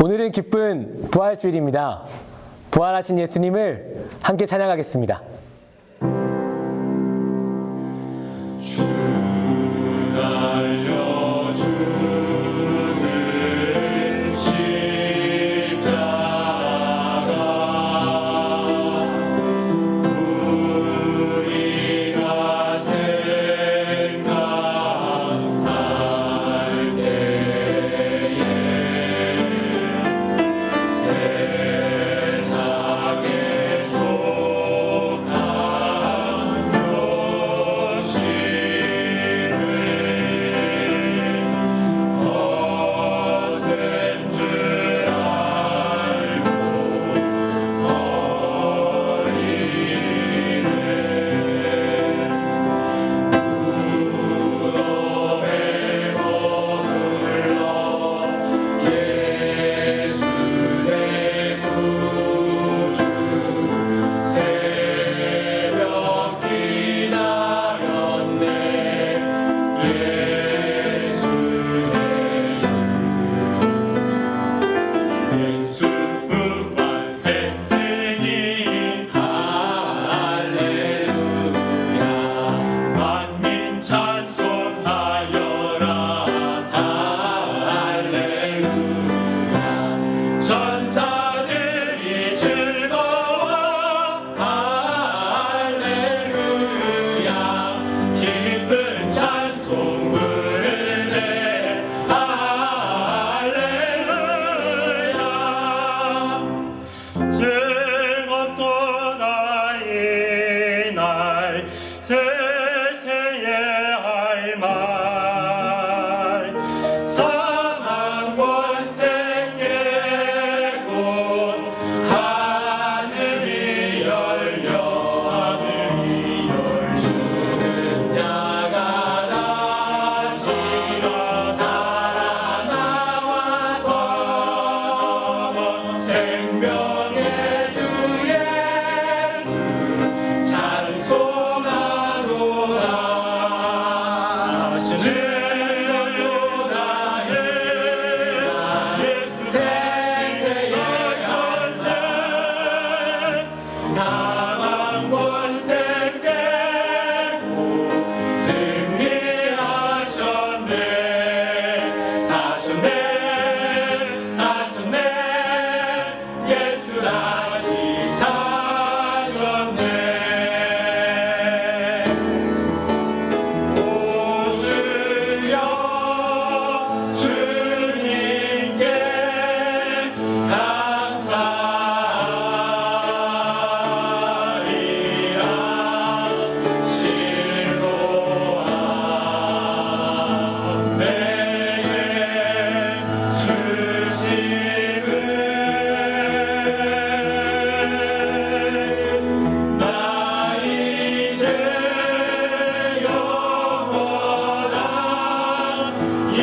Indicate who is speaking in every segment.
Speaker 1: 오늘은 기쁜 부활주일입니다. 부활하신 예수님을 함께 찬양하겠습니다.
Speaker 2: 주 달려주는 십자가 우리가 생각할 때에 세상에 속한 헛된 줄 알고 어리네 무덤에 머물러 예수 내 구주 새벽 기다렸네 예수 내 주 예수 부활했으니 할렐루야 만민 찬송하여라 할렐루야 천사들이 즐거워 할렐루야 기쁜 찬송 부르네 할렐루야 즐겁도다 이날 세세의 할말 사망 권세 깨고 하늘이 열려 죽은 자가 다시 살아나와서 생명의 주 예수 찬송하노라 사시는 요다의 예수 세세하셨네 사망 권세 깨고 승리하셨네 사셨네 사셨네 예수 다시 사셨네 오 주여 주님께 감사하리라 실로와 내게 주심을 나 이제 영원한 이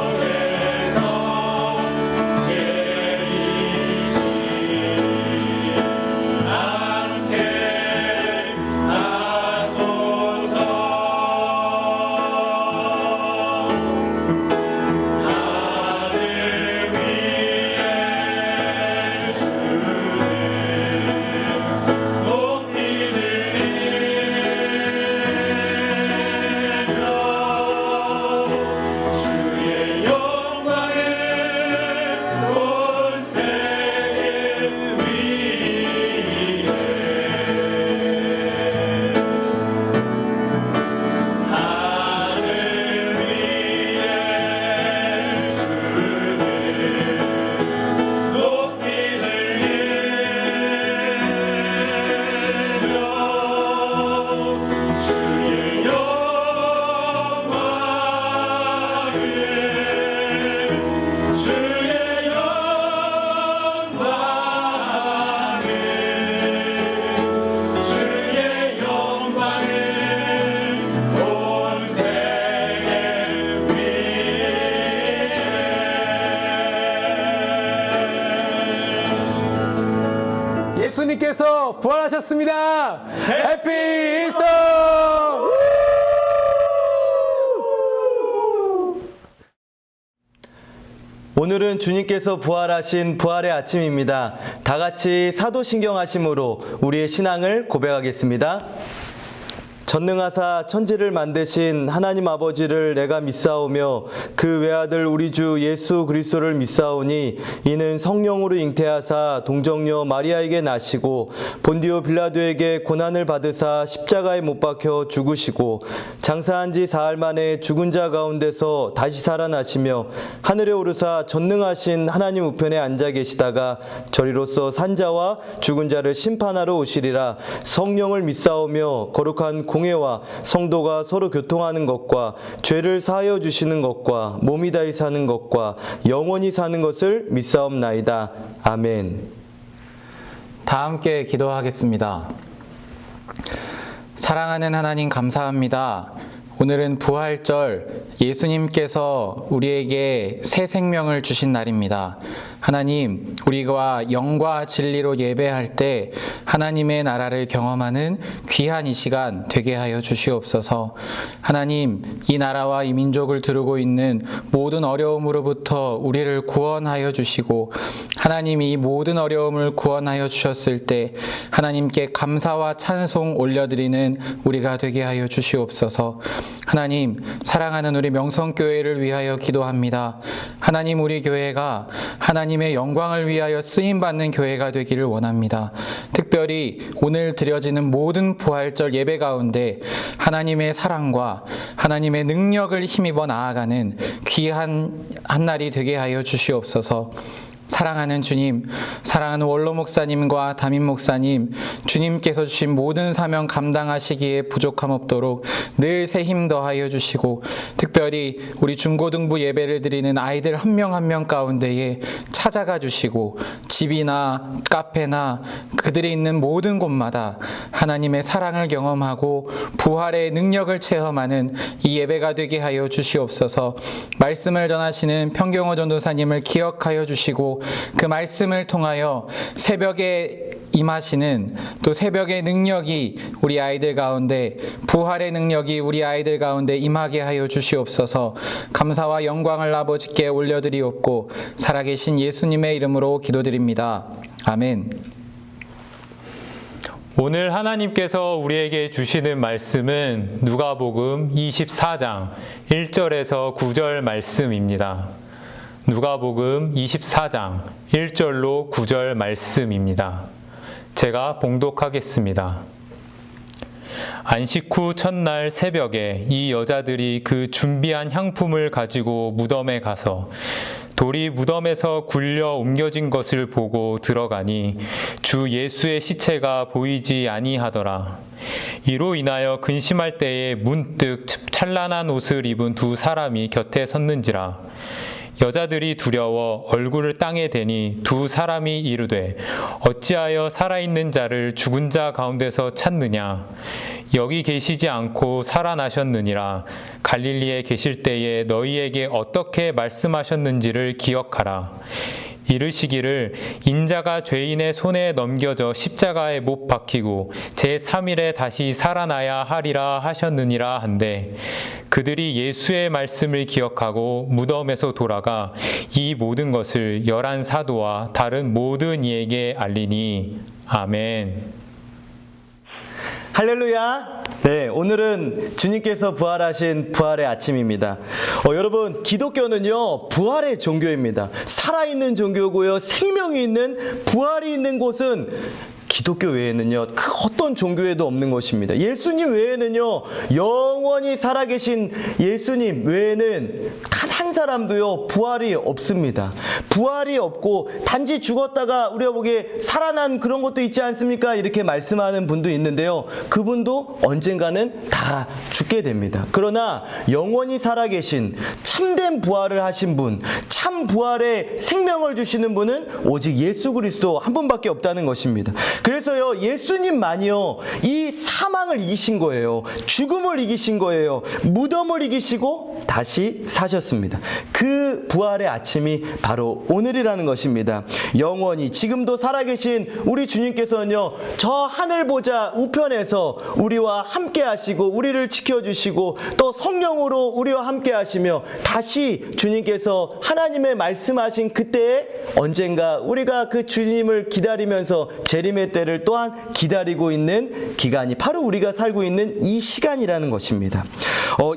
Speaker 2: 꿈속에서 깨이지 않게 하소서 하늘 위에 주를 높이 들리며 주의 영광을 온 세계 위에 하늘 위에 주를 높이 들리며 주의 영광을 주의 영광을 주의 영광을 온 세계 위에
Speaker 1: 예수님께서 부활하셨습니다. 해피 이스터!
Speaker 3: 오늘은 주님께서 부활하신 부활의 아침입니다. 다 같이 사도신경하심으로 우리의 신앙을 고백하겠습니다. 전능하사 천지를 만드신 하나님 아버지를 내가 믿사오며 그 외아들 우리 주 예수 그리스도를 믿사오니 이는 성령으로 잉태하사 동정녀 마리아에게 나시고 본디오 빌라도에게 고난을 받으사 십자가에 못 박혀 죽으시고 장사한 지 사흘 만에 죽은 자 가운데서 다시 살아나시며 하늘에 오르사 전능하신 하나님 우편에 앉아 계시다가 저리로서 산자와 죽은 자를 심판하러 오시리라. 성령을 믿사오며 거룩한 공회와 성도가 서로 교통하는 것과 죄를 사하여 주시는 것과 몸이 다히 사는 것과 영원히 사는 것을 믿사옵나이다. 아멘.
Speaker 4: 다 함께 기도하겠습니다. 사랑하는 하나님 감사합니다. 오늘은 부활절, 예수님께서 우리에게 새 생명을 주신 날입니다. 하나님, 우리가 영과 진리로 예배할 때 하나님의 나라를 경험하는 귀한 이 시간 되게 하여 주시옵소서. 하나님, 이 나라와 이 민족을 두르고 있는 모든 어려움으로부터 우리를 구원하여 주시고, 하나님이 이 모든 어려움을 구원하여 주셨을 때 하나님께 감사와 찬송 올려드리는 우리가 되게 하여 주시옵소서. 하나님, 사랑하는 우리 명성교회를 위하여 기도합니다. 하나님, 우리 교회가 하나님의 영광을 위하여 쓰임받는 교회가 되기를 원합니다. 특별히 오늘 드려지는 모든 부활절 예배 가운데 하나님의 사랑과 하나님의 능력을 힘입어 나아가는 귀한 한 날이 되게 하여 주시옵소서. 사랑하는 주님, 사랑하는 원로 목사님과 담임 목사님, 주님께서 주신 모든 사명 감당하시기에 부족함 없도록 늘 새 힘 더하여 주시고, 특별히 우리 중고등부 예배를 드리는 아이들 한 명 한 명 가운데에 찾아가 주시고, 집이나 카페나 그들이 있는 모든 곳마다 하나님의 사랑을 경험하고 부활의 능력을 체험하는 이 예배가 되게 하여 주시옵소서. 말씀을 전하시는 평경호 전도사님을 기억하여 주시고, 그 말씀을 통하여 새벽에 임하시는 또 새벽의 능력이 우리 아이들 가운데, 부활의 능력이 우리 아이들 가운데 임하게 하여 주시옵소서. 감사와 영광을 아버지께 올려드리옵고 살아계신 예수님의 이름으로 기도드립니다. 아멘.
Speaker 2: 오늘 하나님께서 우리에게 주시는 말씀은 누가복음 24장 1절에서 9절 말씀입니다. 누가복음 24장 1절로 9절 말씀입니다. 제가 봉독하겠습니다. 안식 후 첫날 새벽에 이 여자들이 그 준비한 향품을 가지고 무덤에 가서 돌이 무덤에서 굴려 옮겨진 것을 보고 들어가니 주 예수의 시체가 보이지 아니하더라. 이로 인하여 근심할 때에 문득 찬란한 옷을 입은 두 사람이 곁에 섰는지라. 여자들이 두려워 얼굴을 땅에 대니 두 사람이 이르되 어찌하여 살아있는 자를 죽은 자 가운데서 찾느냐. 여기 계시지 않고 살아나셨느니라. 갈릴리에 계실 때에 너희에게 어떻게 말씀하셨는지를 기억하라. 이르시기를 인자가 죄인의 손에 넘겨져 십자가에 못 박히고 제3일에 다시 살아나야 하리라 하셨느니라 한데, 그들이 예수의 말씀을 기억하고 무덤에서 돌아가 이 모든 것을 11 사도와 다른 모든 이에게 알리니. 아멘.
Speaker 3: 할렐루야. 네, 오늘은 주님께서 부활하신 부활의 아침입니다. 여러분, 기독교는요 부활의 종교입니다. 살아있는 종교고요, 생명이 있는, 부활이 있는 곳은 기독교 외에는요 그 어떤 종교에도 없는 것입니다. 예수님 외에는요, 영원히 살아계신 예수님 외에는 단 한 사람도요 부활이 없습니다. 부활이 없고 단지 죽었다가 우리가 보기에 살아난 그런 것도 있지 않습니까? 이렇게 말씀하는 분도 있는데요, 그분도 언젠가는 다 죽게 됩니다. 그러나 영원히 살아계신 참된 부활을 하신 분, 참 부활의 생명을 주시는 분은 오직 예수 그리스도 한 분밖에 없다는 것입니다. 그래서요, 예수님만이요 이 사망을 이기신 거예요. 죽음을 이기신 거예요. 무덤을 이기시고 다시 사셨습니다. 그 부활의 아침이 바로 오늘이라는 것입니다. 영원히 지금도 살아계신 우리 주님께서는요, 저 하늘 보좌 우편에서 우리와 함께 하시고 우리를 지켜주시고 또 성령으로 우리와 함께 하시며 다시 주님께서 하나님의 말씀하신 그때에 언젠가 우리가 그 주님을 기다리면서 재림의 때를 또한 기다리고 있는 기간이 바로 우리가 살고 있는 이 시간이라는 것입니다.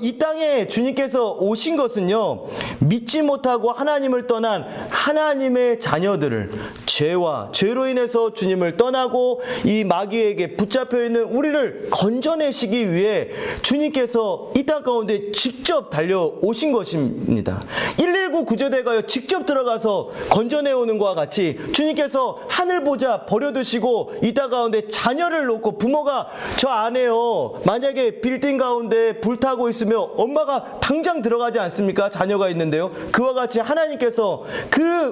Speaker 3: 이 땅에 주님께서 오신 것은요, 믿지 못하고 하나님을 떠난 하나님의 자녀들을 죄로 인해서 주님을 떠나고 이 마귀에게 붙잡혀 있는 우리를 건져내시기 위해 주님께서 이 땅 가운데 직접 달려오신 것입니다. 119 구조대가요, 직접 들어가서 건져내오는 것과 같이 주님께서 하늘 보자 버려두시고 이 땅 가운데 자녀를 놓고, 부모가 저 안에요, 만약에 빌딩 가운데 불타고 있으면 엄마가 당장 들어가지 않습니까? 자녀가 있는데요. 그와 같이 하나님께서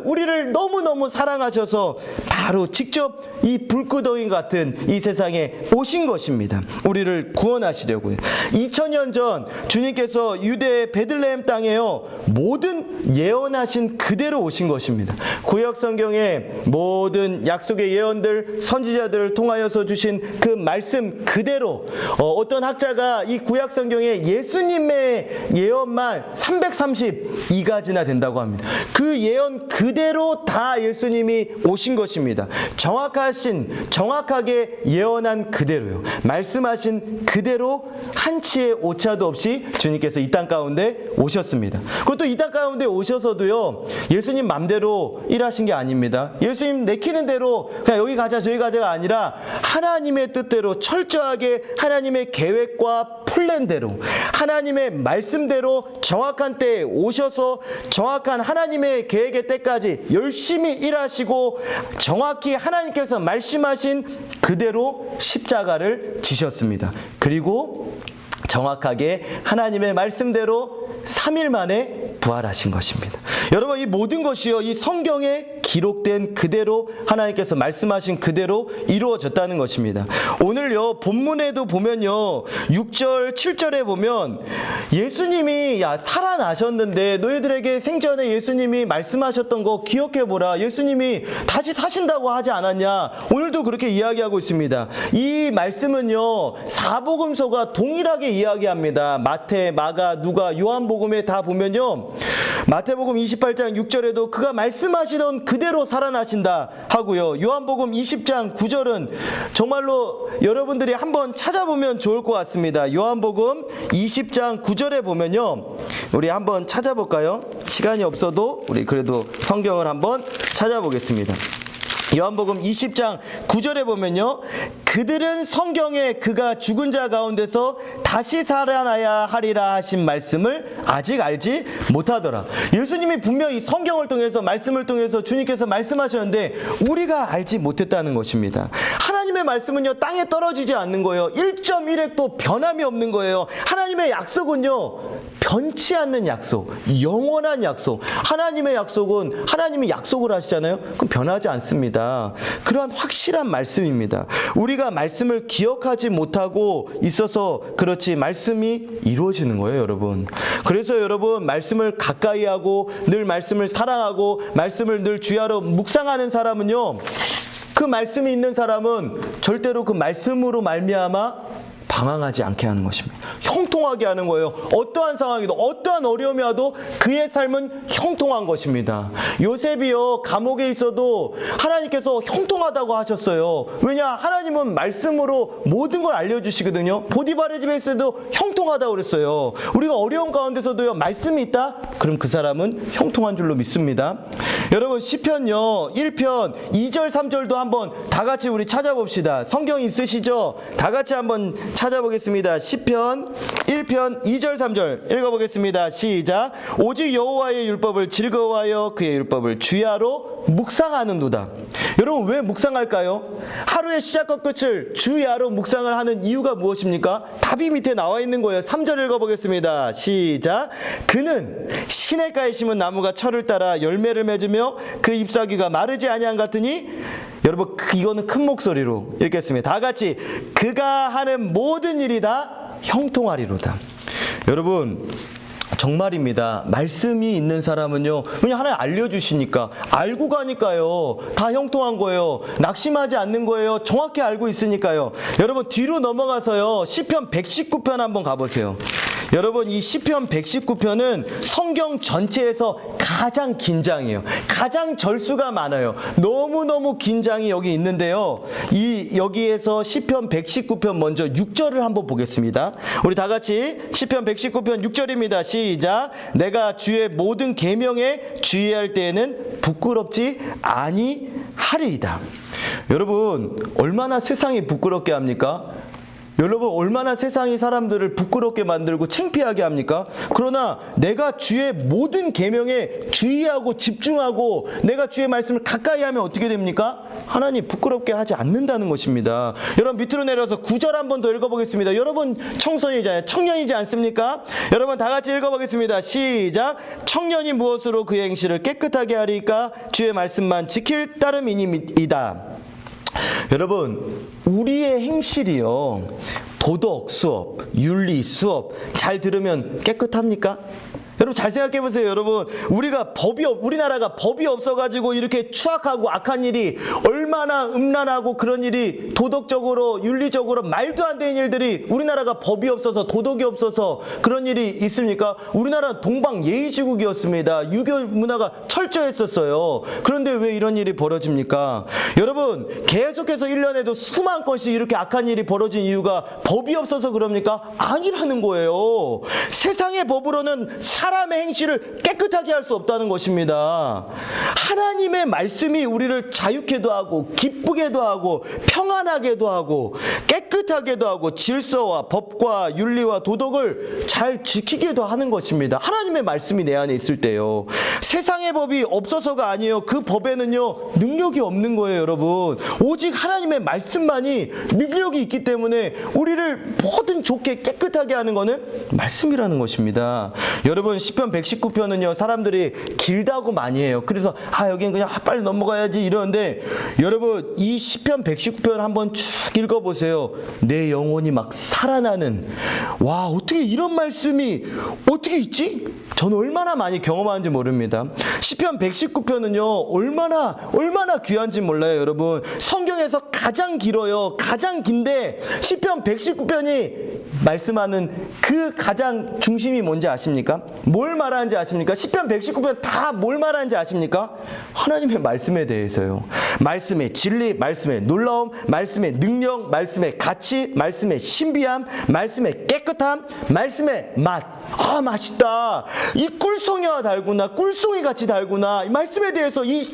Speaker 3: 우리를 너무너무 사랑하셔서 바로 직접 이 불구덩이 같은 이 세상에 오신 것입니다. 우리를 구원하시려고요. 2000년 전 주님께서 유대 베들레헴 땅에요, 모든 예언하신 그대로 오신 것입니다. 구약 성경의 모든 약속의 예언들, 선지자들을 통하여서 주신 그 말씀 그대로, 어떤 학자가 이 구약 성경에 예수님의 예언만 332가지나 된다고 합니다. 그 예언 그대로 다 예수님이 오신 것입니다. 정확하게 예언한 그대로요. 말씀하신 그대로 한치의 오차도 없이 주님께서 이 땅 가운데 오셨습니다. 그리고 또 이 땅 가운데 오셔서도요, 예수님 맘대로 일하신 게 아닙니다. 예수님 내키는 대로 그냥 여기 가자 저기 가자가 아니라 하나님의 뜻대로 철저하게 하나님의 계획과 플랜대로 하나님의 말씀대로 정확한 때에 오셔서 정확한 하나님의 계획의 때까지 열심히 일하시고 정확히 하나님께서 말씀하신 그대로 십자가를 지셨습니다. 그리고 정확하게 하나님의 말씀대로 3일 만에 부활하신 것입니다. 여러분, 이 모든 것이요, 이 성경에 기록된 그대로 하나님께서 말씀하신 그대로 이루어졌다는 것입니다. 오늘요, 본문에도 보면요, 6절, 7절에 보면 예수님이 살아나셨는데 너희들에게 생전에 예수님이 말씀하셨던 거 기억해보라. 예수님이 다시 사신다고 하지 않았냐? 오늘도 그렇게 이야기하고 있습니다. 이 말씀은요, 사복음서가 동일하게 이야기합니다. 마태, 마가, 누가, 요한복음에 다 보면요, 마태복음 28장 6절에도 그가 말씀하시던 그대로 살아나신다 하고요, 요한복음 20장 9절은 정말로 여러분들이 한번 찾아보면 좋을 것 같습니다. 요한복음 20장 9절에 보면요, 우리 한번 찾아볼까요? 시간이 없어도 우리 그래도 성경을 한번 찾아보겠습니다. 요한복음 20장 9절에 보면요, 그들은 성경에 그가 죽은 자 가운데서 다시 살아나야 하리라 하신 말씀을 아직 알지 못하더라. 예수님이 분명히 성경을 통해서, 말씀을 통해서 주님께서 말씀하셨는데 우리가 알지 못했다는 것입니다. 하나님의 말씀은요, 땅에 떨어지지 않는 거예요. 1.1획도 변함이 없는 거예요. 하나님의 약속은요, 변치 않는 약속, 영원한 약속. 하나님의 약속은 하나님이 약속을 하시잖아요. 그럼 변하지 않습니다. 그러한 확실한 말씀입니다. 우리가 말씀을 기억하지 못하고 있어서 그렇지 말씀이 이루어지는 거예요, 여러분. 그래서 여러분, 말씀을 가까이 하고 늘 말씀을 사랑하고 말씀을 늘 주야로 묵상하는 사람은요, 그 말씀이 있는 사람은 절대로 그 말씀으로 말미암아 방황하지 않게 하는 것입니다. 형통하게 하는 거예요. 어떠한 상황이도, 어떠한 어려움이 와도 그의 삶은 형통한 것입니다. 요셉이요, 감옥에 있어도 하나님께서 형통하다고 하셨어요. 왜냐? 하나님은 말씀으로 모든 걸 알려주시거든요. 보디발의 집에 있어도 형통하다고 그랬어요. 우리가 어려운 가운데서도요, 말씀이 있다? 그럼 그 사람은 형통한 줄로 믿습니다. 여러분, 시편요 1편 2절 3절도 한번 다 같이 우리 찾아봅시다. 성경 있으시죠? 다 같이 한번 찾아보겠습니다. 시편 1편 2절 3절 읽어보겠습니다. 시작. 오직 여호와의 율법을 즐거워하여 그의 율법을 주야로 묵상하는도다. 여러분, 왜 묵상할까요? 하루의 시작과 끝을 주야로 묵상을 하는 이유가 무엇입니까? 답이 밑에 나와 있는 거예요. 3절 읽어보겠습니다. 시작. 그는 시냇가에 심은 나무가 철을 따라 열매를 맺으며 그 잎사귀가 마르지 아니한 같으니, 여러분, 이거는 큰 목소리로 읽겠습니다. 다 같이. 그가 하는 모든 일이 다 형통하리로다. 여러분, 정말입니다. 말씀이 있는 사람은요, 그냥 하나님 알려주시니까, 알고 가니까요, 다 형통한 거예요. 낙심하지 않는 거예요. 정확히 알고 있으니까요. 여러분, 뒤로 넘어가서요, 시편 119편 한번 가보세요. 여러분, 이 시편 119편은 성경 전체에서 가장 긴장이에요. 가장 절수가 많아요. 너무너무 긴장이 여기 있는데요. 여기에서 시편 119편 먼저 6절을 한번 보겠습니다. 우리 다 같이 시편 119편 6절입니다. 시작. 내가 주의 모든 계명에 주의할 때에는 부끄럽지 아니하리이다. 여러분, 얼마나 세상이 부끄럽게 합니까? 여러분, 얼마나 세상이 사람들을 부끄럽게 만들고 창피하게 합니까? 그러나 내가 주의 모든 계명에 주의하고 집중하고 내가 주의 말씀을 가까이 하면 어떻게 됩니까? 하나님 부끄럽게 하지 않는다는 것입니다. 여러분, 밑으로 내려서 9절 한번 더 읽어보겠습니다. 여러분 청소년이잖아요. 청년이지 않습니까? 여러분 다 같이 읽어보겠습니다. 시작. 청년이 무엇으로 그의 행실을 깨끗하게 하리까? 주의 말씀만 지킬 따름이니이다. 여러분, 우리의 행실이요, 도덕 수업, 윤리 수업 잘 들으면 깨끗합니까? 여러분 잘 생각해 보세요. 여러분, 우리나라가 법이 없어가지고 이렇게 추악하고 악한 일이 얼마나 음란하고 그런 일이 도덕적으로 윤리적으로 말도 안 되는 일들이, 우리나라가 법이 없어서 도덕이 없어서 그런 일이 있습니까? 우리나라 동방 예의지국이었습니다. 유교 문화가 철저했었어요. 그런데 왜 이런 일이 벌어집니까? 여러분, 계속해서 1년에도 수만 건씩 이렇게 악한 일이 벌어진 이유가 법이 없어서 그럽니까? 아니라는 거예요. 세상의 법으로는 사람의 행실을 깨끗하게 할 수 없다는 것입니다. 하나님의 말씀이 우리를 자유케도 하고 기쁘게도 하고 평안하게도 하고 깨끗하게도 하고 질서와 법과 윤리와 도덕을 잘 지키게도 하는 것입니다. 하나님의 말씀이 내 안에 있을 때요. 세상의 법이 없어서가 아니에요. 그 법에는요, 능력이 없는 거예요, 여러분. 오직 하나님의 말씀만이 능력이 있기 때문에 우리를 뭐든 좋게 깨끗하게 하는 거는 말씀이라는 것입니다. 여러분, 시편 119편은요, 사람들이 길다고 많이 해요. 그래서 여기는 그냥 빨리 넘어가야지 이러는데, 여러분 이 시편 119편 한번 쭉 읽어보세요. 내 영혼이 막 살아나는, 와, 어떻게 이런 말씀이 어떻게 있지? 저는 얼마나 많이 경험하는지 모릅니다. 시편 119편은요, 얼마나 귀한지 몰라요. 여러분, 성경에서 가장 길어요. 가장 긴데 시편 119편이 말씀하는 그 가장 중심이 뭔지 아십니까? 뭘 말하는지 아십니까? 시편 119편 다 뭘 말하는지 아십니까? 하나님의 말씀에 대해서요. 말씀의 진리, 말씀의 놀라움, 말씀의 능력, 말씀의 가치, 말씀의 신비함, 말씀의 깨끗함, 말씀의 맛. 맛있다. 이 꿀송이와 달구나, 꿀송이 같이 달구나. 이 말씀에 대해서 이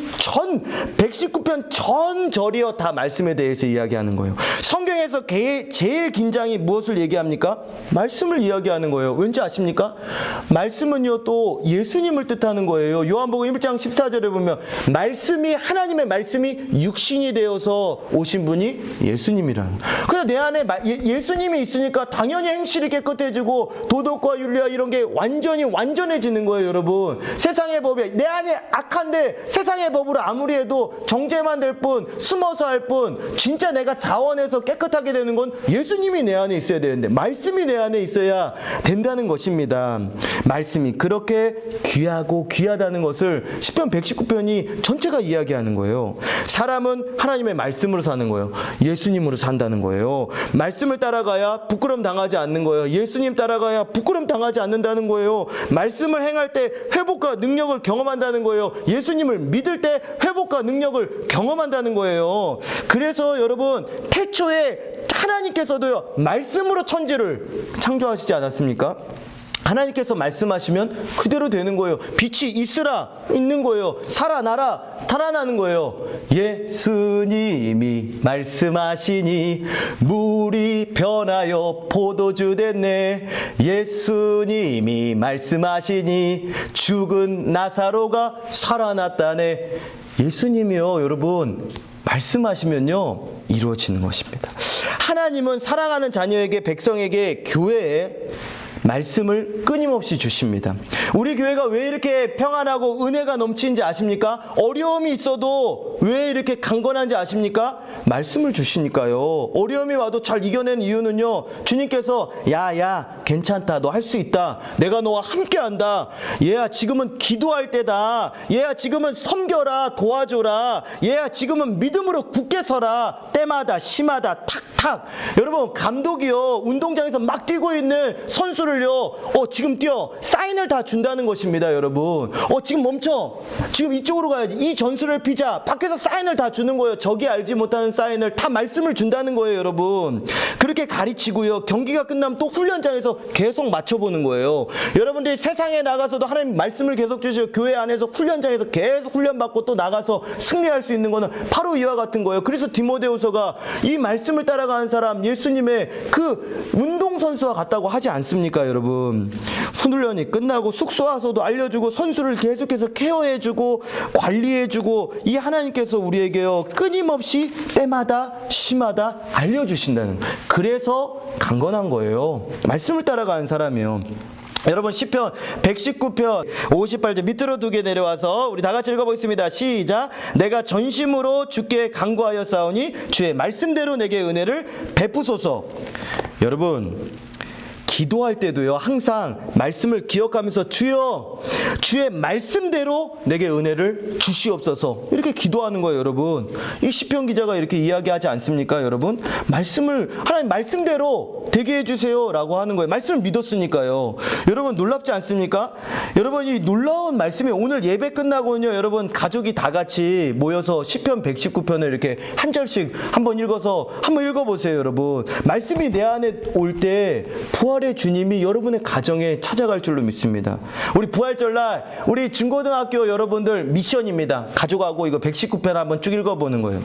Speaker 3: 119편 전 절이요, 다 말씀에 대해서 이야기하는 거예요. 성경에서 제일 긴장이 무엇을 얘기합니까? 말씀을 이야기하는 거예요. 왠지 아십니까? 말씀은요, 또 예수님을 뜻하는 거예요. 요한복음 1장 14절에 보면 하나님의 말씀이 육신이 되어서 오신 분이 예수님이라는. 그래서 내 안에 예수님이 있으니까 당연히 행실이 깨끗해지고 도덕과 윤리와 이런 게 완전해지는 거예요, 여러분. 세상의 법에 내 안에 악한데 세상의 법으로 아무리 해도 정죄만 될 뿐, 숨어서 할 뿐, 진짜 내가 자원해서 깨끗하게 되는 건 예수님이 내 안에 있어야 되는데, 말씀이 내 안에 있어야 된다는 것입니다. 말씀이 그렇게 귀하고 귀하다는 것을 시편 119편이 전체가 이야기하는 거예요. 사람은 하나님의 말씀으로 사는 거예요. 예수님으로 산다는 거예요. 말씀을 따라가야 부끄럼 당하지 않는 거예요. 예수님 따라가야 부끄럼 당하지 않는다는 거예요. 말씀을 행할 때 회복과 능력을 경험한다는 거예요. 예수님을 믿을 때 회복과 능력을 경험한다는 거예요. 그래서 여러분, 태초에 하나님께서도요, 말씀으로 천지를 창조하시지 않았습니까? 하나님께서 말씀하시면 그대로 되는 거예요. 빛이 있는 거예요. 살아나는 거예요. 예수님이 말씀하시니 물이 변하여 포도주 됐네. 예수님이 말씀하시니 죽은 나사로가 살아났다네. 예수님이요, 여러분, 말씀하시면요, 이루어지는 것입니다. 하나님은 사랑하는 자녀에게, 백성에게, 교회에 말씀을 끊임없이 주십니다. 우리 교회가 왜 이렇게 평안하고 은혜가 넘치는지 아십니까? 어려움이 있어도 왜 이렇게 강건한지 아십니까? 말씀을 주시니까요. 어려움이 와도 잘 이겨낸 이유는요, 주님께서 야 괜찮다, 너 할 수 있다, 내가 너와 함께한다, 얘야 지금은 기도할 때다, 얘야 지금은 섬겨라, 도와줘라, 얘야 지금은 믿음으로 굳게 서라, 때마다 심하다, 탁탁. 여러분, 감독이요, 운동장에서 막 뛰고 있는 선수를요, 지금 뛰어, 사인을 다 준다는 것입니다. 여러분, 지금 멈춰, 지금 이쪽으로 가야지, 이 전술을 피자, 밖에서 사인을 다 주는 거예요. 적이 알지 못하는 사인을 다 말씀을 준다는 거예요. 여러분, 그렇게 가르치고요, 경기가 끝나면 또 훈련장에서 계속 맞춰보는 거예요. 여러분들이 세상에 나가서도 하나님 말씀을 계속 주시고 교회 안에서 훈련장에서 계속 훈련받고 또 나가서 승리할 수 있는 거는 바로 이와 같은 거예요. 그래서 디모데후서가 이 말씀을 따라가는 사람, 예수님의 그 운동선수와 같다고 하지 않습니까? 여러분, 훈련이 끝나고 숙소 와서도 알려주고 선수를 계속해서 케어해주고 관리해주고, 이 하나님께서 우리에게요 끊임없이 때마다 심하다 알려주신다는, 그래서 강건한 거예요. 말씀을 따라가는 사람이요. 여러분, 시편 119편 58절 밑으로 두 개 내려와서 우리 다 같이 읽어보겠습니다. 시작. 내가 전심으로 주께 간구하였사오니 주의 말씀대로 내게 은혜를 베푸소서. 여러분, 기도할 때도요, 항상 말씀을 기억하면서 주여, 주의 말씀대로 내게 은혜를 주시옵소서, 이렇게 기도하는 거예요. 여러분, 이 시편 기자가 이렇게 이야기하지 않습니까? 여러분, 말씀을 하나님 말씀대로 되게 해주세요 라고 하는 거예요. 말씀을 믿었으니까요. 여러분, 놀랍지 않습니까? 여러분, 이 놀라운 말씀이, 오늘 예배 끝나고는요, 여러분 가족이 다 같이 모여서 시편 119편을 이렇게 한 절씩 한번 읽어서 한번 읽어보세요. 여러분, 말씀이 내 안에 올 때 부활의 주님이 여러분의 가정에 찾아갈 줄로 믿습니다. 우리 부활절날 우리 중고등학교 여러분들 미션입니다. 가족하고 이거 119편 한번 쭉 읽어보는 거예요.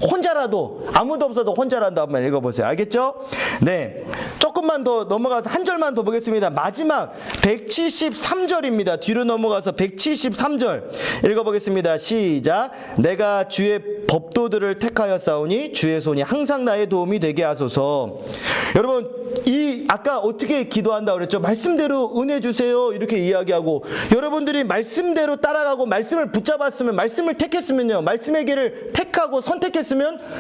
Speaker 3: 혼자라도, 아무도 없어도 혼자라도 한번 읽어보세요. 알겠죠? 네, 조금만 더 넘어가서 한 절만 더 보겠습니다. 마지막 173절입니다. 뒤로 넘어가서 173절 읽어보겠습니다. 시작. 내가 주의 법도들을 택하였사오니 주의 손이 항상 나의 도움이 되게 하소서. 여러분, 이 아까 어떻게 기도한다고 그랬죠? 말씀대로 은혜 주세요 이렇게 이야기하고, 여러분들이 말씀대로 따라가고 말씀을 붙잡았으면, 말씀을 택했으면요, 말씀의 길을 택하고 선택했으면,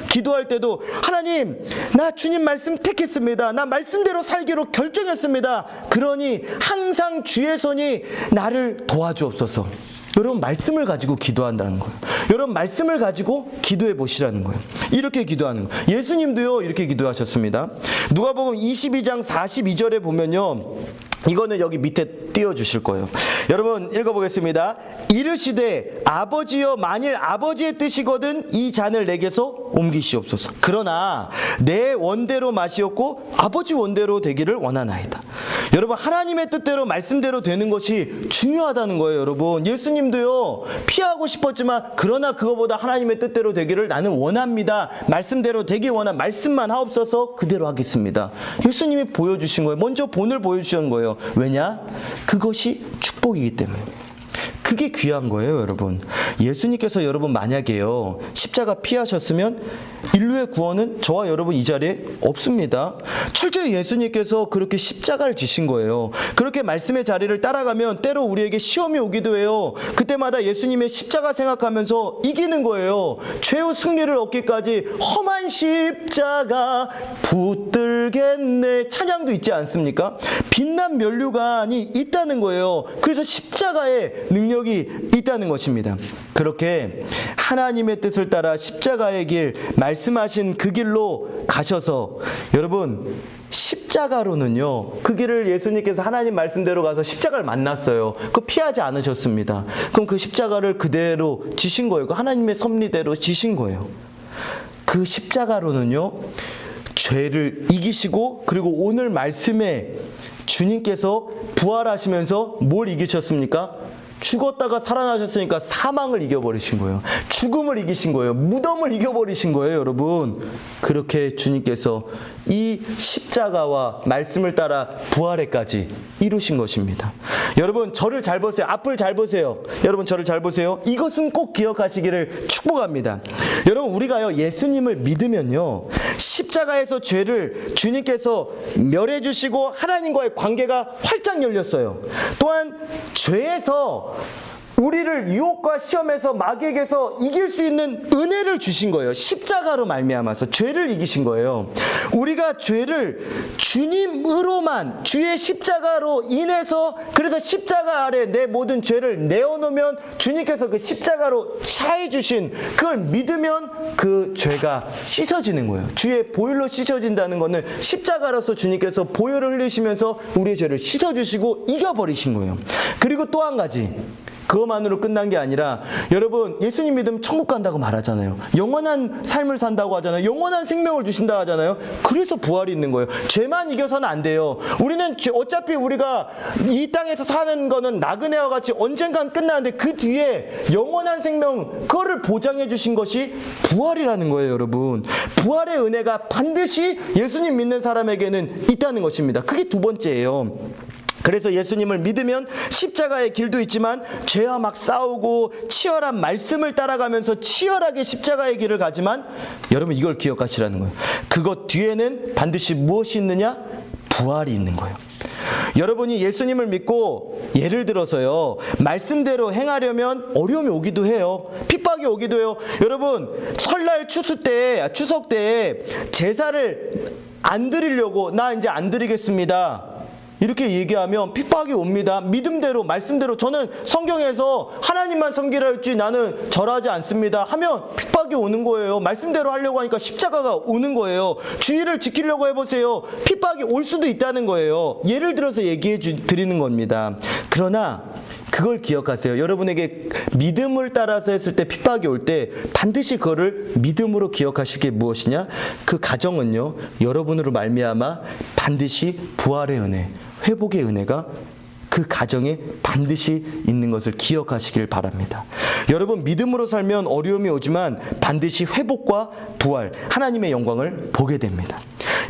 Speaker 3: 기도할 때도 하나님, 나 주님 말씀 택했습니다, 나 말씀대로 살기로 결정했습니다, 그러니 항상 주의 손이 나를 도와주옵소서. 여러분, 말씀을 가지고 기도한다는 거예요. 여러분, 말씀을 가지고 기도해 보시라는 거예요. 이렇게 기도하는 거예요. 예수님도요 이렇게 기도하셨습니다. 누가복음 22장 42절에 보면요, 이거는 여기 밑에 띄워주실 거예요. 여러분, 읽어보겠습니다. 이르시되 아버지여, 만일 아버지의 뜻이거든 이 잔을 내게서 옮기시옵소서. 그러나 내 원대로 마시옵고 아버지 원대로 되기를 원하나이다. 여러분, 하나님의 뜻대로 말씀대로 되는 것이 중요하다는 거예요. 여러분, 예수님도요 피하고 싶었지만, 그러나 그거보다 하나님의 뜻대로 되기를 나는 원합니다, 말씀대로 되기 원한, 말씀만 하옵소서, 그대로 하겠습니다. 예수님이 보여주신 거예요. 먼저 본을 보여주신 거예요. 왜냐? 그것이 축복이기 때문에. 그게 귀한 거예요. 여러분, 예수님께서 여러분 만약에요 십자가 피하셨으면 인류의 구원은 저와 여러분 이 자리에 없습니다. 철저히 예수님께서 그렇게 십자가를 지신 거예요. 그렇게 말씀의 자리를 따라가면 때로 우리에게 시험이 오기도 해요. 그때마다 예수님의 십자가 생각하면서 이기는 거예요. 최후 승리를 얻기까지 험한 십자가 붙들겠네 찬양도 있지 않습니까? 빛난 면류관이 있다는 거예요. 그래서 십자가의 능력이 있다는 것입니다. 그렇게 하나님의 뜻을 따라 십자가의 길, 말씀하신 그 길로 가셔서, 여러분, 십자가로는요, 그 길을 예수님께서 하나님 말씀대로 가서 십자가를 만났어요. 그거 피하지 않으셨습니다. 그럼 그 십자가를 그대로 지신 거예요. 그 하나님의 섭리대로 지신 거예요. 그 십자가로는요, 죄를 이기시고, 그리고 오늘 말씀에 주님께서 부활하시면서 뭘 이기셨습니까? 죽었다가 살아나셨으니까 사망을 이겨버리신 거예요. 죽음을 이기신 거예요. 무덤을 이겨버리신 거예요. 여러분, 그렇게 주님께서 이 십자가와 말씀을 따라 부활에까지 이루신 것입니다. 여러분 저를 잘 보세요. 앞을 잘 보세요. 여러분 저를 잘 보세요. 이것은 꼭 기억하시기를 축복합니다. 여러분 우리가요 예수님을 믿으면요 십자가에서 죄를 주님께서 멸해 주시고 하나님과의 관계가 활짝 열렸어요. 또한 죄에서 우리를 유혹과 시험에서 마귀에게서 이길 수 있는 은혜를 주신 거예요. 십자가로 말미암아서 죄를 이기신 거예요. 우리가 죄를 주님으로만 주의 십자가로 인해서 그래서 십자가 아래 내 모든 죄를 내어놓으면 주님께서 그 십자가로 차해 주신 그걸 믿으면 그 죄가 씻어지는 거예요. 주의 보혈로 씻어진다는 것은 십자가로서 주님께서 보혈을 흘리시면서 우리의 죄를 씻어주시고 이겨버리신 거예요. 그리고 또 한 가지 그것만으로 끝난 게 아니라 여러분 예수님 믿으면 천국 간다고 말하잖아요. 영원한 삶을 산다고 하잖아요. 영원한 생명을 주신다고 하잖아요. 그래서 부활이 있는 거예요. 죄만 이겨서는 안 돼요. 우리는 어차피 우리가 이 땅에서 사는 거는 나그네와 같이 언젠간 끝나는데 그 뒤에 영원한 생명 그거를 보장해 주신 것이 부활이라는 거예요. 여러분 부활의 은혜가 반드시 예수님 믿는 사람에게는 있다는 것입니다. 그게 두 번째예요. 그래서 예수님을 믿으면 십자가의 길도 있지만 죄와 막 싸우고 치열한 말씀을 따라가면서 치열하게 십자가의 길을 가지만 여러분 이걸 기억하시라는 거예요. 그것 뒤에는 반드시 무엇이 있느냐? 부활이 있는 거예요. 여러분이 예수님을 믿고 예를 들어서요 말씀대로 행하려면 어려움이 오기도 해요. 핍박이 오기도 해요. 여러분 설날 추석 때 제사를 안 드리려고 나 이제 안 드리겠습니다 이렇게 얘기하면 핍박이 옵니다. 믿음대로 말씀대로 저는 성경에서 하나님만 섬기라 했지 나는 절하지 않습니다 하면 핍박이 오는 거예요. 말씀대로 하려고 하니까 십자가가 오는 거예요. 주의를 지키려고 해보세요. 핍박이 올 수도 있다는 거예요. 예를 들어서 얘기해 드리는 겁니다. 그러나 그걸 기억하세요. 여러분에게 믿음을 따라서 했을 때 핍박이 올 때 반드시 그거를 믿음으로 기억하실 게 무엇이냐? 그 가정은요 여러분으로 말미암아 반드시 부활의 은혜 회복의 은혜가 그 가정에 반드시 있는 것을 기억하시길 바랍니다. 여러분 믿음으로 살면 어려움이 오지만 반드시 회복과 부활 하나님의 영광을 보게 됩니다.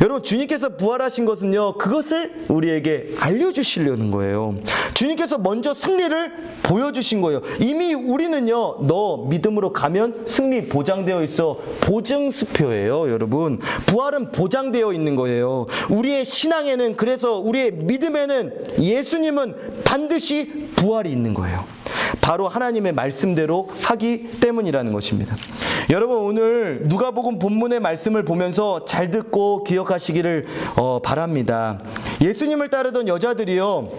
Speaker 3: 여러분 주님께서 부활하신 것은요 그것을 우리에게 알려주시려는 거예요. 주님께서 먼저 승리를 보여주신 거예요. 이미 우리는요 너 믿음으로 가면 승리 보장되어 있어 보증수표예요. 여러분 부활은 보장되어 있는 거예요. 우리의 신앙에는 그래서 우리의 믿음에는 예수님은 반드시 부활이 있는 거예요. 바로 하나님의 말씀대로 하기 때문이라는 것입니다. 여러분 오늘 누가복음 본문의 말씀을 보면서 잘 듣고 기억하시기를 바랍니다. 예수님을 따르던 여자들이요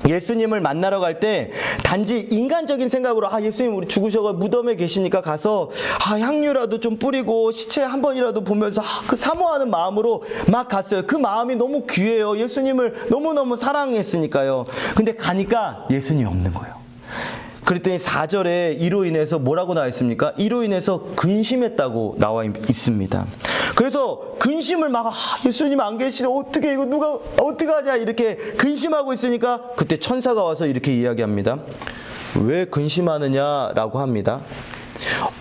Speaker 3: 예수님을 만나러 갈 때 단지 인간적인 생각으로 예수님 우리 죽으셔서 무덤에 계시니까 가서 향유라도 좀 뿌리고 시체 한 번이라도 보면서 그 사모하는 마음으로 막 갔어요. 그 마음이 너무 귀해요. 예수님을 너무너무 사랑했으니까요. 근데 가니까 예수님이 없는 거예요. 그랬더니 4절에 이로 인해서 뭐라고 나와 있습니까? 이로 인해서 근심했다고 나와 있습니다. 그래서 근심을 막 예수님 안 계시네 어떻게 이거 누가 어떻게 하냐 이렇게 근심하고 있으니까 그때 천사가 와서 이렇게 이야기합니다. 왜 근심하느냐라고 합니다.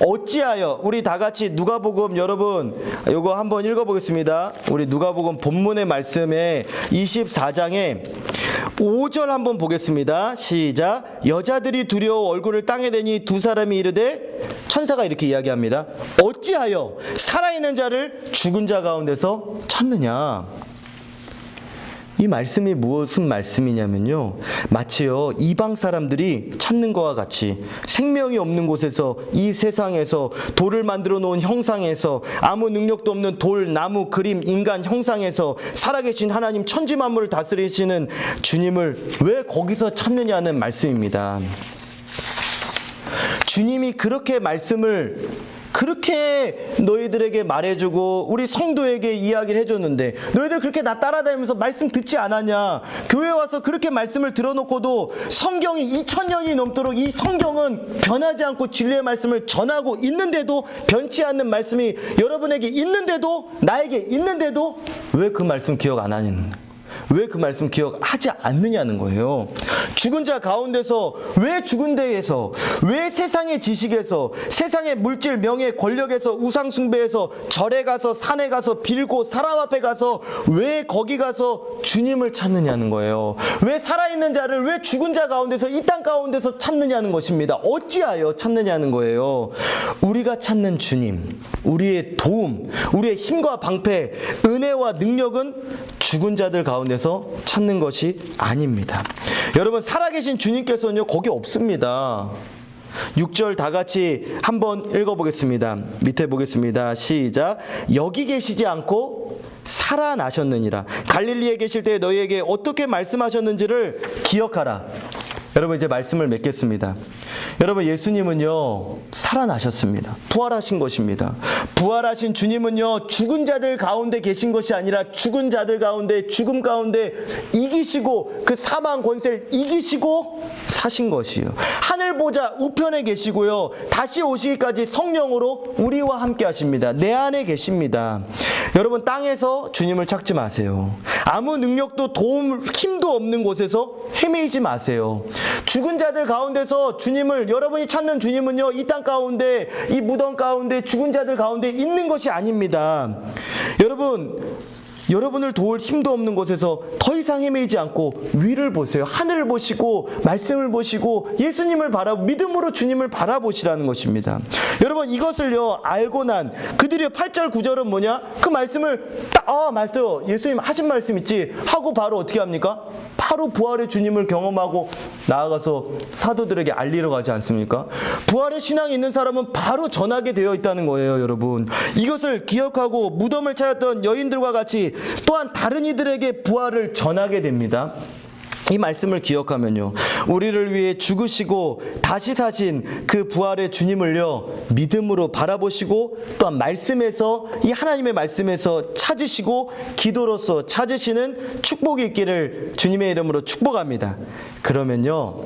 Speaker 3: 어찌하여 우리 다 같이 누가복음 여러분 이거 한번 읽어보겠습니다. 우리 누가복음 본문의 말씀에 24장에 5절 한번 보겠습니다. 시작. 여자들이 두려워 얼굴을 땅에 대니 두 사람이 이르되 천사가 이렇게 이야기합니다. 어찌하여 살아있는 자를 죽은 자 가운데서 찾느냐. 이 말씀이 무슨 말씀이냐면요 마치요 이방 사람들이 찾는 것과 같이 생명이 없는 곳에서 이 세상에서 돌을 만들어 놓은 형상에서 아무 능력도 없는 돌, 나무, 그림, 인간 형상에서 살아계신 하나님 천지 만물을 다스리시는 주님을 왜 거기서 찾느냐는 말씀입니다. 주님이 그렇게 말씀을 그렇게 너희들에게 말해주고 우리 성도에게 이야기를 해줬는데 너희들 그렇게 나 따라다니면서 말씀 듣지 않았냐. 교회 와서 그렇게 말씀을 들어놓고도 성경이 2000년이 넘도록 이 성경은 변하지 않고 진리의 말씀을 전하고 있는데도 변치 않는 말씀이 여러분에게 있는데도 나에게 있는데도 왜 그 말씀 기억 안 하냐는 왜 그 말씀 기억하지 않느냐는 거예요. 죽은 자 가운데서 왜 죽은 데에서 왜 세상의 지식에서 세상의 물질 명예 권력에서 우상 숭배에서 절에 가서 산에 가서 빌고 사람 앞에 가서 왜 거기 가서 주님을 찾느냐는 거예요. 왜 살아있는 자를 왜 죽은 자 가운데서 이 땅 가운데서 찾느냐는 것입니다. 어찌하여 찾느냐는 거예요. 우리가 찾는 주님, 우리의 도움, 우리의 힘과 방패, 은혜와 능력은 죽은 자들 가운데서 찾는 것이 아닙니다. 여러분, 살아계신 주님께서는요, 거기 없습니다. 6절 다 같이 한번 읽어보겠습니다. 밑에 보겠습니다. 시작. 여기 계시지 않고 살아나셨느니라. 갈릴리에 계실 때 너희에게 어떻게 말씀하셨는지를 기억하라. 여러분, 이제 말씀을 맺겠습니다. 여러분, 예수님은요 살아나셨습니다. 부활하신 것입니다. 부활하신 주님은요 죽은 자들 가운데 계신 것이 아니라 죽은 자들 가운데, 죽음 가운데 이기시고 그 사망 권세를 이기시고 사신 것이에요. 하늘 보좌 우편에 계시고요, 다시 오시기까지 성령으로 우리와 함께 하십니다. 내 안에 계십니다. 여러분, 땅에서 주님을 찾지 마세요. 아무 능력도 도움, 힘도 없는 곳에서 헤매이지 마세요. 죽은 자들 가운데서 주님을, 여러분이 찾는 주님은요 이 땅 가운데, 이 무덤 가운데, 죽은 자들 가운데 있는 것이 아닙니다. 여러분을 도울 힘도 없는 곳에서 더 이상 헤매이지 않고 위를 보세요. 하늘을 보시고 말씀을 보시고 예수님을 믿음으로 주님을 바라보시라는 것입니다. 여러분, 이것을요 알고 난 그들의 8절 9절은 뭐냐? 그 말씀을 말씀, 예수님 하신 말씀 있지 하고 바로 어떻게 합니까? 바로 부활의 주님을 경험하고 나아가서 사도들에게 알리러 가지 않습니까? 부활의 신앙이 있는 사람은 바로 전하게 되어 있다는 거예요. 여러분, 이것을 기억하고 무덤을 찾았던 여인들과 같이 또한 다른 이들에게 부활을 전하게 됩니다. 이 말씀을 기억하면요, 우리를 위해 죽으시고 다시 사신 그 부활의 주님을요 믿음으로 바라보시고, 또한 말씀에서, 이 하나님의 말씀에서 찾으시고 기도로서 찾으시는 축복이 있기를 주님의 이름으로 축복합니다. 그러면요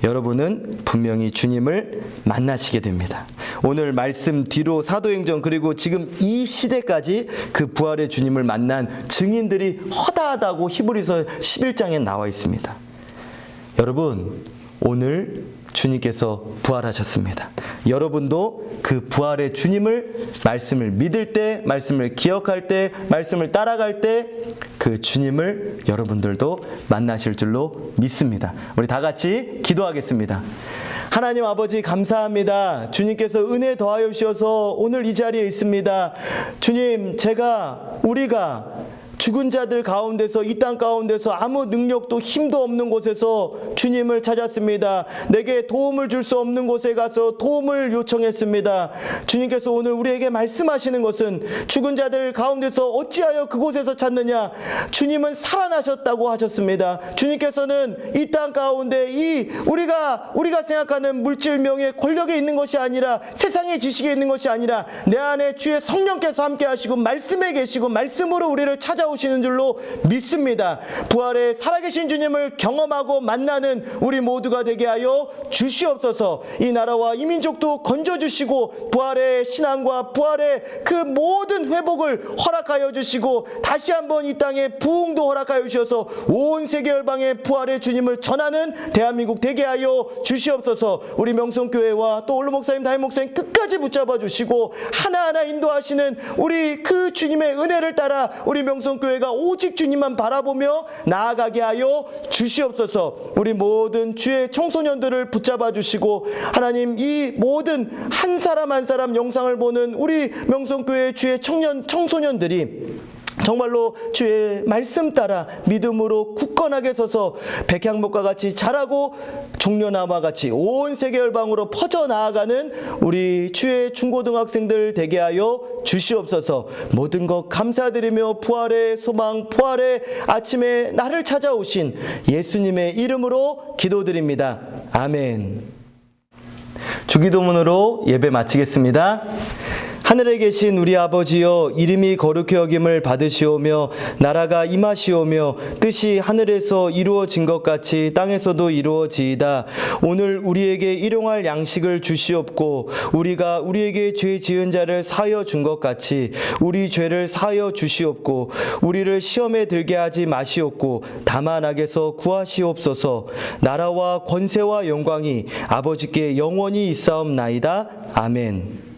Speaker 3: 여러분은 분명히 주님을 만나시게 됩니다. 오늘 말씀 뒤로 사도행전, 그리고 지금 이 시대까지 그 부활의 주님을 만난 증인들이 허다하다고 히브리서 11장에 나와 있습니다. 여러분, 오늘 주님께서 부활하셨습니다. 여러분도 그 부활의 주님을, 말씀을 믿을 때, 말씀을 기억할 때, 말씀을 따라갈 때 그 주님을 여러분들도 만나실 줄로 믿습니다. 우리 다 같이 기도하겠습니다. 하나님 아버지, 감사합니다. 주님께서 은혜 더하여 주셔서 오늘 이 자리에 있습니다. 주님, 우리가 죽은 자들 가운데서, 이 땅 가운데서 아무 능력도 힘도 없는 곳에서 주님을 찾았습니다. 내게 도움을 줄 수 없는 곳에 가서 도움을 요청했습니다. 주님께서 오늘 우리에게 말씀하시는 것은, 죽은 자들 가운데서 어찌하여 그곳에서 찾느냐? 주님은 살아나셨다고 하셨습니다. 주님께서는 이 땅 가운데 우리가 생각하는 물질, 명예, 권력에 있는 것이 아니라, 세상의 지식에 있는 것이 아니라 내 안에 주의 성령께서 함께 하시고 말씀에 계시고 말씀으로 우리를 찾아오시는 줄로 믿습니다. 부활의 살아계신 주님을 경험하고 만나는 우리 모두가 되게 하여 주시옵소서. 이 나라와 이 민족도 건져주시고 부활의 신앙과 부활의 그 모든 회복을 허락하여 주시고, 다시 한번 이 땅에 부흥도 허락하여 주셔서 온 세계 열방에 부활의 주님을 전하는 대한민국 되게 하여 주시옵소서. 우리 명성교회와 또 올로 목사님, 담임 목사님 끝까지 붙잡아 주시고 하나하나 인도하시는 우리 그 주님의 은혜를 따라 우리 명성교회가 오직 주님만 바라보며 나아가게 하여 주시옵소서. 우리 모든 주의 청소년들을 붙잡아 주시고, 하나님, 이 모든 한 사람 한 사람 영상을 보는 우리 명성교회 주의 청소년들이 정말로 주의 말씀 따라 믿음으로 굳건하게 서서 백향목과 같이 자라고 종려나무와 같이 온 세계 열방으로 퍼져나아가는 우리 주의 중고등학생들 되게 하여 주시옵소서. 모든 것 감사드리며 부활의 소망, 부활의 아침에 나를 찾아오신 예수님의 이름으로 기도드립니다. 아멘. 주기도문으로 예배 마치겠습니다. 하늘에 계신 우리 아버지여, 이름이 거룩히 여김을 받으시오며 나라가 임하시오며 뜻이 하늘에서 이루어진 것 같이 땅에서도 이루어지이다. 오늘 우리에게 일용할 양식을 주시옵고 우리가 우리에게 죄 지은 자를 사하여 준 것 같이 우리 죄를 사하여 주시옵고 우리를 시험에 들게 하지 마시옵고 다만 악에서 구하시옵소서. 나라와 권세와 영광이 아버지께 영원히 있사옵나이다. 아멘.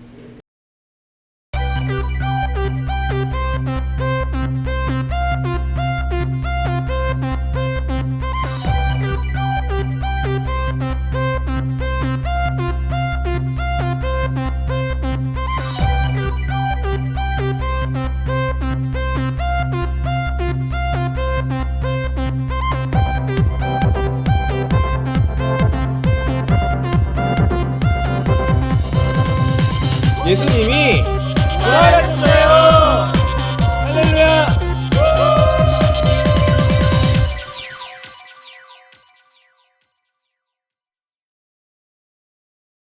Speaker 5: 예수님이 부활하셨어요.